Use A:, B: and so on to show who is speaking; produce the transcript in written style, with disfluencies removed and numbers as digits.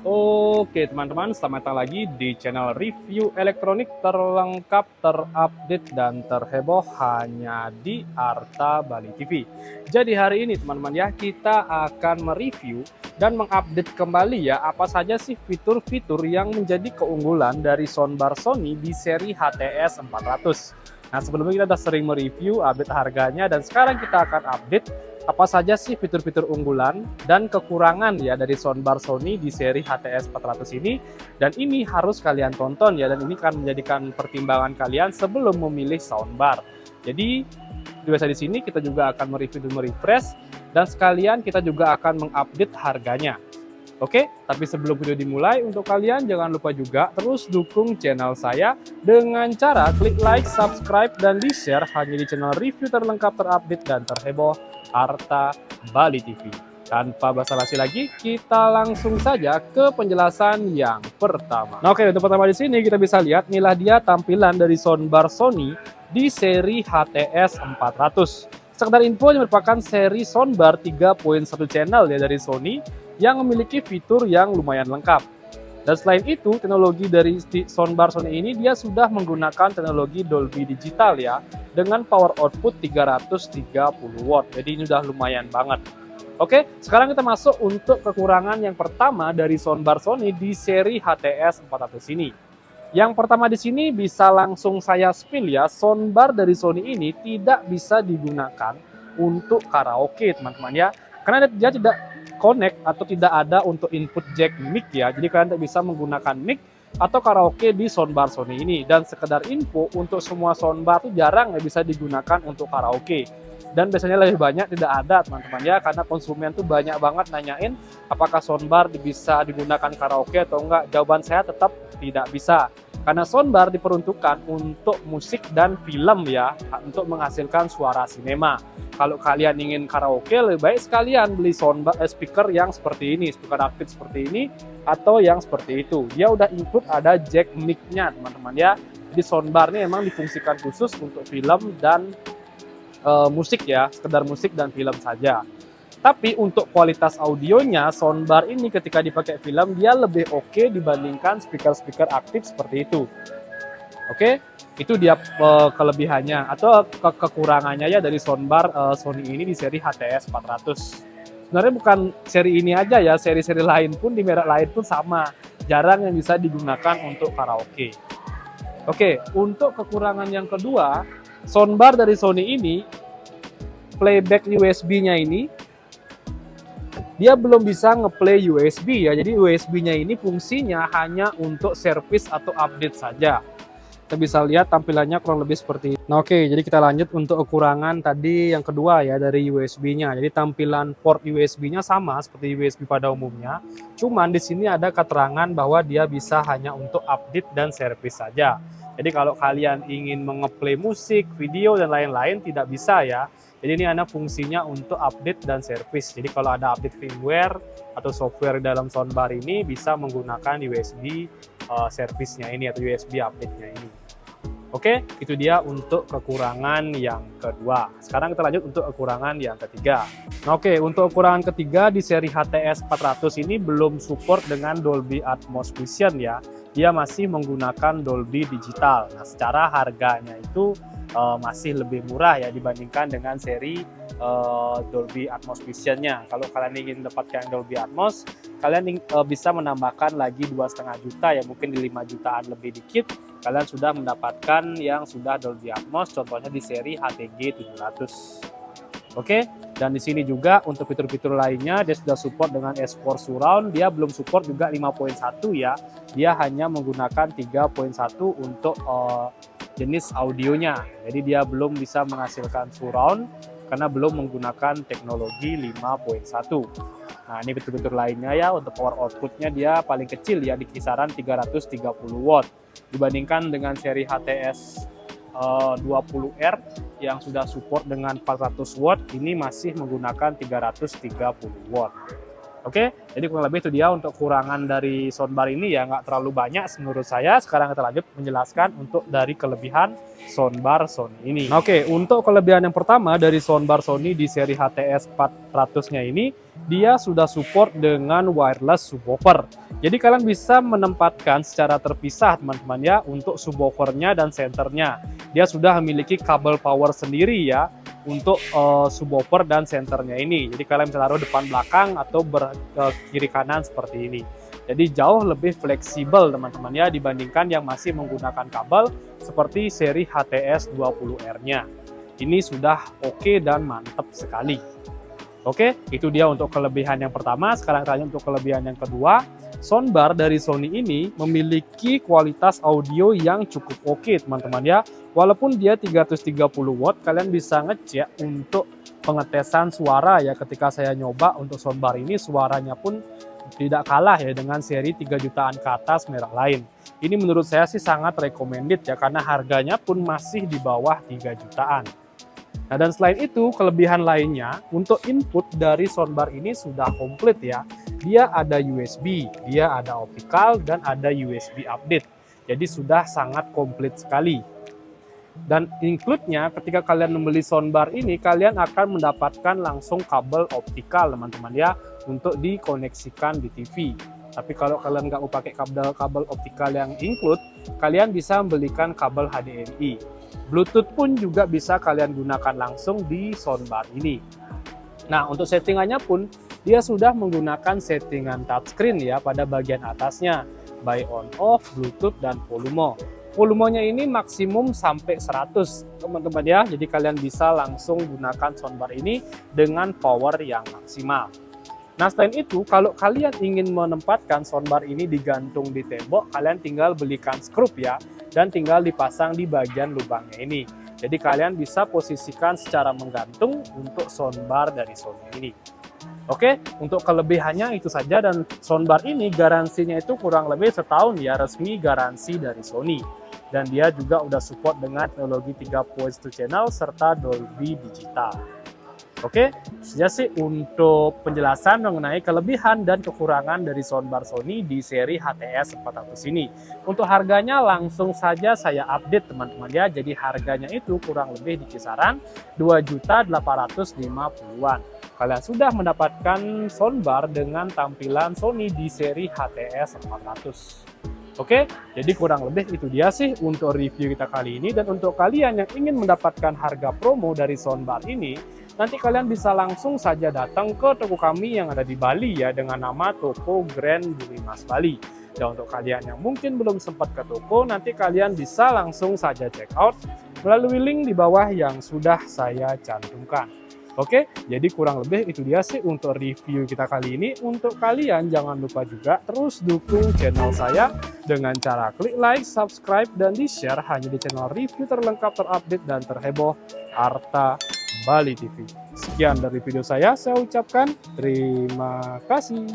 A: Oke teman-teman, selamat datang lagi di channel review elektronik terlengkap, terupdate, dan terheboh hanya di Arta Bali TV. Jadi hari ini teman-teman ya, kita akan mereview dan mengupdate kembali ya apa saja sih fitur-fitur yang menjadi keunggulan dari soundbar Sony di seri HTS 400. Nah sebelumnya kita sudah sering mereview, update harganya, dan sekarang kita akan update apa saja sih fitur-fitur unggulan dan kekurangan ya dari soundbar Sony di seri HTS 400 ini, dan ini harus kalian tonton ya, dan ini akan menjadikan pertimbangan kalian sebelum memilih soundbar. Jadi biasa di sini kita juga akan mereview dan merefresh, dan sekalian kita juga akan mengupdate harganya. Oke, tapi sebelum video dimulai, untuk kalian jangan lupa juga terus dukung channel saya dengan cara klik like, subscribe, dan di-share hanya di channel review terlengkap, terupdate, dan terheboh Arta Bali TV. Tanpa basa-basi lagi, kita langsung saja ke penjelasan yang pertama. Nah, oke, untuk pertama di sini kita bisa lihat inilah dia tampilan dari soundbar Sony di seri HTS 400. Sekedar info, ini merupakan seri soundbar 3.1 channel ya dari Sony yang memiliki fitur yang lumayan lengkap. Dan selain itu, teknologi dari soundbar Sony ini dia sudah menggunakan teknologi Dolby Digital ya, dengan power output 330 watt. Jadi ini udah lumayan banget. Oke, sekarang kita masuk untuk kekurangan yang pertama dari soundbar Sony di seri HTS 400 ini. Yang pertama di sini bisa langsung saya spill ya, soundbar dari Sony ini tidak bisa digunakan untuk karaoke teman-teman ya. Karena dia tidak connect atau tidak ada untuk input jack mic ya. Jadi kalian tidak bisa menggunakan mic atau karaoke di soundbar Sony ini. Dan sekedar info, untuk semua soundbar itu jarang bisa digunakan untuk karaoke. Dan biasanya lebih banyak tidak ada teman-teman ya, karena konsumen tuh banyak banget nanyain apakah soundbar bisa digunakan karaoke atau enggak. Jawaban saya tetap tidak bisa, karena soundbar diperuntukkan untuk musik dan film ya, untuk menghasilkan suara sinema. Kalau kalian ingin karaoke, lebih baik sekalian beli soundbar speaker yang seperti ini, speaker aktif seperti ini atau yang seperti itu. Dia udah include ada jack mic-nya teman-teman ya. Jadi soundbar ini memang difungsikan khusus untuk film dan musik ya, sekedar musik dan film saja. Tapi untuk kualitas audionya, soundbar ini ketika dipakai film dia lebih oke dibandingkan speaker-speaker aktif seperti itu. Oke, itu dia kelebihannya atau kekurangannya ya dari soundbar Sony ini di seri HTS 400. Sebenarnya bukan seri ini aja ya, seri-seri lain pun di merek lain pun sama, jarang yang bisa digunakan untuk karaoke. Oke, untuk kekurangan yang kedua, soundbar dari Sony ini, playback USB-nya ini, dia belum bisa ngeplay USB ya. Jadi USB-nya ini fungsinya hanya untuk service atau update saja. Kita bisa lihat tampilannya kurang lebih seperti ini. Nah oke, jadi kita lanjut untuk kekurangan tadi yang kedua ya dari USB-nya. Jadi tampilan port USB-nya sama seperti USB pada umumnya. Cuman di sini ada keterangan bahwa dia bisa hanya untuk update dan service saja. Jadi kalau kalian ingin mengeplay musik, video, dan lain-lain tidak bisa ya. Jadi ini ada fungsinya untuk update dan service. Jadi kalau ada update firmware atau software dalam soundbar ini bisa menggunakan USB service-nya ini atau USB update-nya ini. Oke, itu dia untuk kekurangan yang kedua. Sekarang kita lanjut untuk kekurangan yang ketiga. Nah, oke, untuk kekurangan ketiga di seri HTS 400 ini belum support dengan Dolby Atmos Vision ya. Dia masih menggunakan Dolby Digital. Nah, secara harganya itu masih lebih murah ya dibandingkan dengan seri Dolby Atmos Vision-nya. Kalau kalian ingin mendapatkan Dolby Atmos, kalian bisa menambahkan lagi 2,5 juta ya, mungkin di 5 jutaan lebih dikit. Kalian sudah mendapatkan yang sudah Dolby Atmos, contohnya di seri HTG 700. Oke, dan di sini juga untuk fitur-fitur lainnya dia sudah support dengan S4 Surround. Dia belum support juga 5.1 ya. Dia hanya menggunakan 3.1 untuk jenis audionya. Jadi dia belum bisa menghasilkan surround karena belum menggunakan teknologi 5.1. Nah, ini fitur-fitur lainnya ya, untuk power outputnya dia paling kecil ya di kisaran 330 watt. Dibandingkan dengan seri HTS 20R yang sudah support dengan 400 watt, ini masih menggunakan 330 watt. Oke, jadi kurang lebih itu dia untuk kurangan dari soundbar ini ya, nggak terlalu banyak menurut saya. Sekarang kita lanjut menjelaskan untuk dari kelebihan soundbar Sony ini. Nah, oke, untuk kelebihan yang pertama dari soundbar Sony di seri HTS 400-nya ini, dia sudah support dengan wireless subwoofer. Jadi kalian bisa menempatkan secara terpisah teman-teman ya untuk subwoofernya dan senternya. Dia sudah memiliki kabel power sendiri ya untuk subwoofer dan senternya ini. Jadi kalian bisa taruh depan belakang atau kiri kanan seperti ini. Jadi jauh lebih fleksibel teman-teman ya dibandingkan yang masih menggunakan kabel seperti seri HTS 20R-nya. Ini sudah oke dan mantap sekali. Oke, itu dia untuk kelebihan yang pertama. Sekarang kita lanjut untuk kelebihan yang kedua. Soundbar dari Sony ini memiliki kualitas audio yang cukup oke teman-teman ya. Walaupun dia 330 watt, kalian bisa ngecek untuk pengetesan suara ya. Ketika saya nyoba untuk soundbar ini, suaranya pun tidak kalah ya dengan seri 3 jutaan ke atas merek lain. Ini menurut saya sih sangat recommended ya, karena harganya pun masih di bawah 3 jutaan. Nah, dan selain itu, kelebihan lainnya untuk input dari soundbar ini sudah komplit ya. Dia ada USB, dia ada optical, dan ada USB update. Jadi sudah sangat komplit sekali. Dan include-nya ketika kalian membeli soundbar ini, kalian akan mendapatkan langsung kabel optical teman-teman ya, untuk dikoneksikan di TV. Tapi kalau kalian nggak mau pakai kabel optical yang include, kalian bisa membelikan kabel HDMI. Bluetooth pun juga bisa kalian gunakan langsung di soundbar ini. Nah, untuk settingannya pun dia sudah menggunakan settingan touchscreen ya pada bagian atasnya, by on off, Bluetooth, dan volume. Volumenya ini maksimum sampai 100 teman-teman ya. Jadi kalian bisa langsung gunakan soundbar ini dengan power yang maksimal. Nah, selain itu, kalau kalian ingin menempatkan soundbar ini digantung di tembok, kalian tinggal belikan skrup ya, dan tinggal dipasang di bagian lubangnya ini. Jadi kalian bisa posisikan secara menggantung untuk soundbar dari Sony ini. Oke, untuk kelebihannya itu saja, dan soundbar ini garansinya itu kurang lebih setahun ya, resmi garansi dari Sony. Dan dia juga udah support dengan teknologi 3.1 channel serta Dolby Digital. Oke, saja sih untuk penjelasan mengenai kelebihan dan kekurangan dari soundbar Sony di seri HTS 400 ini. Untuk harganya langsung saja saya update teman-teman ya. Jadi harganya itu kurang lebih di kisaran 2.850.000-an. Kalian sudah mendapatkan soundbar dengan tampilan Sony di seri HTS 400. Oke, jadi kurang lebih itu dia sih untuk review kita kali ini. Dan untuk kalian yang ingin mendapatkan harga promo dari soundbar ini, nanti kalian bisa langsung saja datang ke toko kami yang ada di Bali ya, dengan nama Toko Grand Bumimas Bali. Dan untuk kalian yang mungkin belum sempat ke toko, nanti kalian bisa langsung saja check out melalui link di bawah yang sudah saya cantumkan. Oke, jadi kurang lebih itu dia sih untuk review kita kali ini. Untuk kalian jangan lupa juga terus dukung channel saya dengan cara klik like, subscribe, dan di-share hanya di channel review terlengkap, terupdate, dan terheboh Arta Bali TV. Sekian dari video saya ucapkan terima kasih.